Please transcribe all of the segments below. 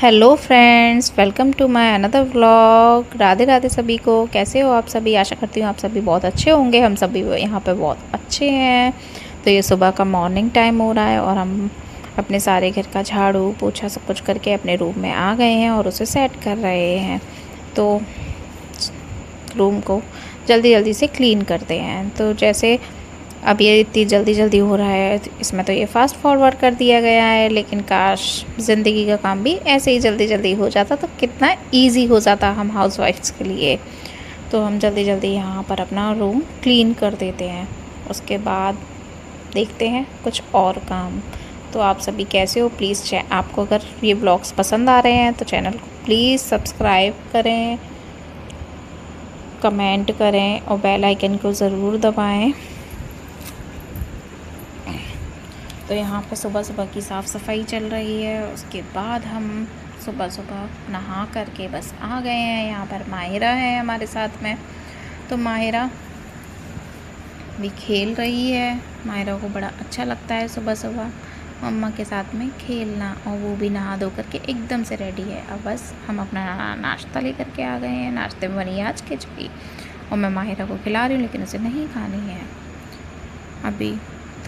Hello friends, welcome to my another vlog. Radhe Radhe सभी को। कैसे हो आप सभी? आशा करती हूँ आप सभी बहुत अच्छे होंगे। हम सभी यहाँ पे बहुत अच्छे हैं। तो ये सुबह का मॉर्निंग टाइम हो रहा है और हम अपने सारे घर का झाड़ू पोछा सब कुछ करके अपने रूम में आ गए हैं और उसे सेट कर रहे हैं। तो रूम को जल्दी जल्दी से क्लीन करते हैं। तो जैसे अब ये इतनी जल्दी जल्दी हो रहा है, इसमें तो ये फ़ास्ट फॉरवर्ड कर दिया गया है, लेकिन काश ज़िंदगी का काम भी ऐसे ही जल्दी जल्दी हो जाता तो कितना इजी हो जाता हम हाउसवाइफ्स के लिए। तो हम जल्दी जल्दी यहाँ पर अपना रूम क्लीन कर देते हैं। उसके बाद देखते हैं कुछ और काम। तो आप सभी कैसे हो? प्लीज़ आपको अगर ये ब्लॉग्स पसंद आ रहे हैं तो चैनल को प्लीज़ सब्सक्राइब करें, कमेंट करें और बेल आइकन को ज़रूर दबाएं। तो यहाँ पे सुबह सुबह की साफ़ सफाई चल रही है। उसके बाद हम सुबह सुबह नहा करके बस आ गए हैं। यहाँ पर माहिरा है हमारे साथ में। तो माहिरा भी खेल रही है। माहिरा को बड़ा अच्छा लगता है सुबह सुबह मम्मा के साथ में खेलना, और वो भी नहा धो करके एकदम से रेडी है। अब बस हम अपना नाश्ता लेकर के आ गए हैं। नाश्ते में बनी आज खिचड़ी और मैं माहिरा को खिला रही हूँ, लेकिन उसे नहीं खानी है। अभी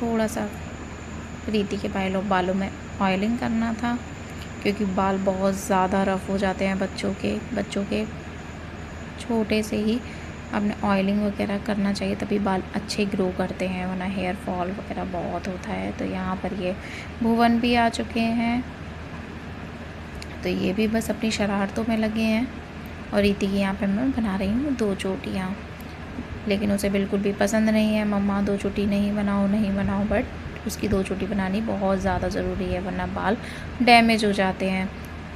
थोड़ा सा रीति के बालों में ऑयलिंग करना था, क्योंकि बाल बहुत ज़्यादा रफ़ हो जाते हैं बच्चों के छोटे से ही अपने ऑयलिंग वगैरह करना चाहिए, तभी बाल अच्छे ग्रो करते हैं, वरना हेयर फॉल वगैरह बहुत होता है। तो यहाँ पर ये भुवन भी आ चुके हैं। तो ये भी बस अपनी शरारतों में लगे हैं। और रीति की यहाँ पे मैं बना रही हूँ 2 चोटियाँ, लेकिन उसे बिल्कुल भी पसंद नहीं है। मम्मा 2 चोटी नहीं बनाओ, बट उसकी 2 चोटी बनानी बहुत ज़्यादा ज़रूरी है, वरना बाल डैमेज हो जाते हैं।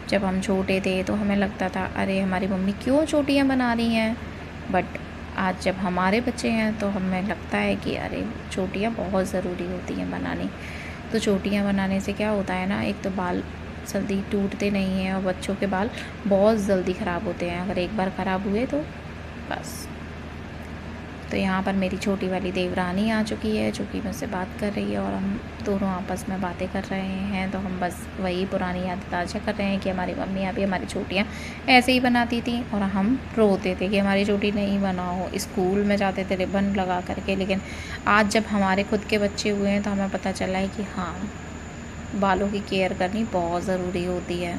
जब हम छोटे थे तो हमें लगता था अरे हमारी मम्मी क्यों चोटियाँ बना रही हैं, बट आज जब हमारे बच्चे हैं तो हमें लगता है कि अरे चोटियाँ बहुत ज़रूरी होती हैं बनानी। तो चोटियाँ बनाने से क्या होता है ना, एक तो बाल जल्दी टूटते नहीं हैं और बच्चों के बाल बहुत जल्दी ख़राब होते हैं। अगर एक बार ख़राब हुए तो बस। तो यहाँ पर मेरी छोटी वाली देवरानी आ चुकी है, जो कि मुझसे बात कर रही है और हम दोनों आपस में बातें कर रहे हैं। तो हम बस वही पुरानी याद ताज़ा कर रहे हैं कि हमारी मम्मी अभी हमारी छोटियाँ ऐसे ही बनाती थी और हम रोते थे कि हमारी छोटी नहीं बनाओ। स्कूल में जाते थे रिबन लगा करके, लेकिन आज जब हमारे खुद के बच्चे हुए हैं तो हमें पता चला है कि हाँ, बालों की केयर करनी बहुत ज़रूरी होती है।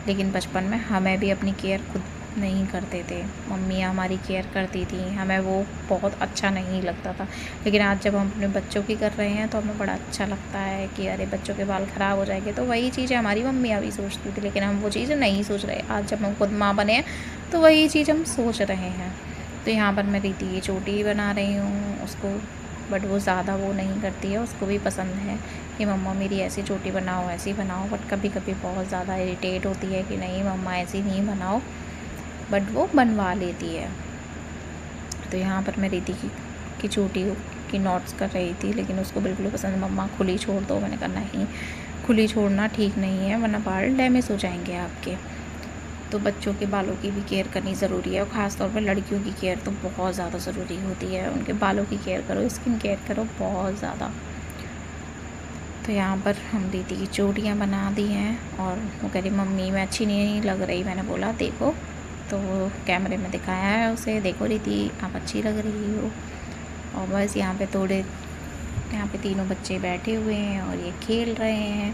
लेकिन बचपन में हमें भी अपनी केयर खुद नहीं करते थे, मम्मियाँ हमारी केयर करती थी, हमें वो बहुत अच्छा नहीं लगता था। लेकिन आज जब हम अपने बच्चों की कर रहे हैं तो हमें बड़ा अच्छा लगता है कि अरे बच्चों के बाल ख़राब हो जाएंगे। तो वही चीज़ें हमारी मम्मियाँ भी सोचती थी, लेकिन हम वो चीज़ें नहीं सोच रहे। आज जब हम खुद माँ बने हैं तो वही चीज़ हम सोच रहे हैं। तो यहाँ पर मैं रीति की चोटी बना रही हूँ उसको, बट वो ज़्यादा वो नहीं करती है। उसको भी पसंद है कि मम्मा मेरी ऐसी चोटी बनाओ, ऐसी बनाओ, बट कभी कभी बहुत ज़्यादा इरिटेट होती है कि नहीं मम्मा ऐसी नहीं बनाओ, बट वो बनवा लेती है। तो यहाँ पर मैं रीति की चोटी की नॉट्स कर रही थी, लेकिन उसको बिल्कुल पसंद। मम्मा खुली छोड़ दो। मैंने कहा नहीं, खुली छोड़ना ठीक नहीं है, वरना बाल डैमेज हो जाएंगे आपके। तो बच्चों के बालों की भी केयर करनी ज़रूरी है, और ख़ास तौर पर लड़कियों की केयर तो बहुत ज़्यादा ज़रूरी होती है। उनके बालों की केयर करो, स्किन केयर करो बहुत ज़्यादा। तो यहाँ पर हम रीति की चोटियाँ बना दी हैं और वो कह रही मम्मी मैं अच्छी नहीं लग रही। मैंने बोला देखो, तो वो कैमरे में दिखाया है उसे, देखो रीति आप अच्छी लग रही हो। और बस यहाँ पे तीनों बच्चे बैठे हुए हैं और ये खेल रहे हैं।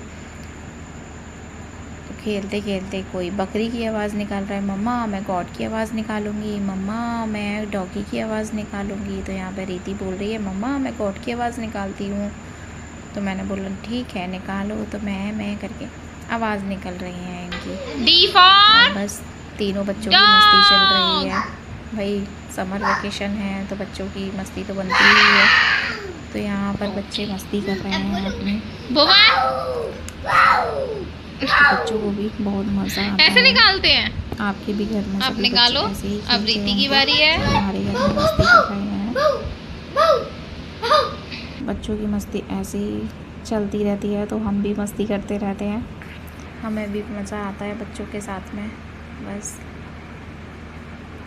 तो खेलते खेलते कोई बकरी की आवाज़ निकाल रहा है, मम्मा मैं गॉड की आवाज़ निकालूंगी, मम्मा मैं डॉगी की आवाज़ निकालूंगी। तो यहाँ पे रीति बोल रही है मम्मा मैं गॉड की आवाज़ निकालती हूँ। तो मैंने बोला ठीक है निकालो। तो मैं करके आवाज़ निकल रही है इनकी। और बस तीनों बच्चों की मस्ती चल रही है। भाई समर वेकेशन है तो बच्चों की मस्ती तो बनती ही है। तो यहाँ पर बच्चे मस्ती कर रहे हैं अपने। बच्चों को भी बहुत मज़ा आता है। ऐसे निकालते हैं। आपके भी घर में आप सभी निकालो। बच्चे ऐसे ही अब खेलते रीति की होंगे। बारी है। हमारे घर में मस्ती कर रहे हैं। बच्चों की मस्ती ऐसे ही चलती रहती है, तो हम भी मस्ती करते रहते हैं। हमें भी मज़ा आता है बच्चों के साथ में। बस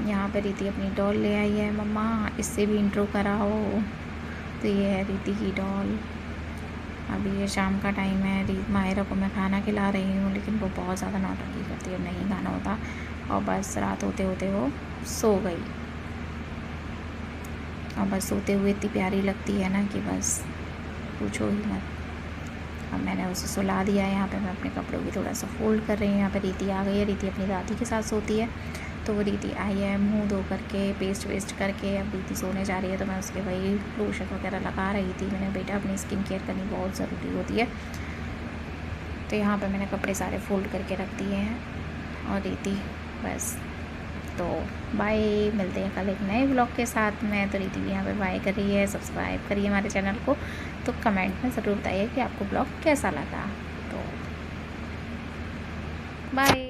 यहाँ पे रीति अपनी डॉल ले आई है, मम्मा इससे भी इंट्रो कराओ। तो ये है रीति की डॉल। अभी ये शाम का टाइम है, माहिरा को मैं खाना खिला रही हूँ, लेकिन वो बहुत ज़्यादा नौटंकी करती है, नहीं खाना होता, और बस रात होते होते वो सो गई। और बस सोते हुए इतनी प्यारी लगती है ना कि बस पूछो ही मत। अब मैंने उसे सुला दिया है। यहाँ पे मैं अपने कपड़ों की थोड़ा सा फोल्ड कर रही हूँ। यहाँ पे रीति आ गई है। रीति अपनी दादी के साथ सोती है, तो वो रीति आई है मुंह धो करके, पेस्ट वेस्ट करके, अब रीति सोने जा रही है। तो मैं उसके वही लोशन वगैरह लगा रही थी। मैंने बेटा अपनी स्किन केयर करनी बहुत ज़रूरी होती है। तो यहाँ पर मैंने कपड़े सारे फोल्ड करके रख दिए हैं और रीति बस। तो बाय, मिलते हैं कल एक नए ब्लॉग के साथ में। तो रीति भी यहाँ पे बाय कर रही है। सब्सक्राइब करिए हमारे चैनल को। तो कमेंट में ज़रूर बताइए कि आपको ब्लॉग कैसा लगा। तो बाय।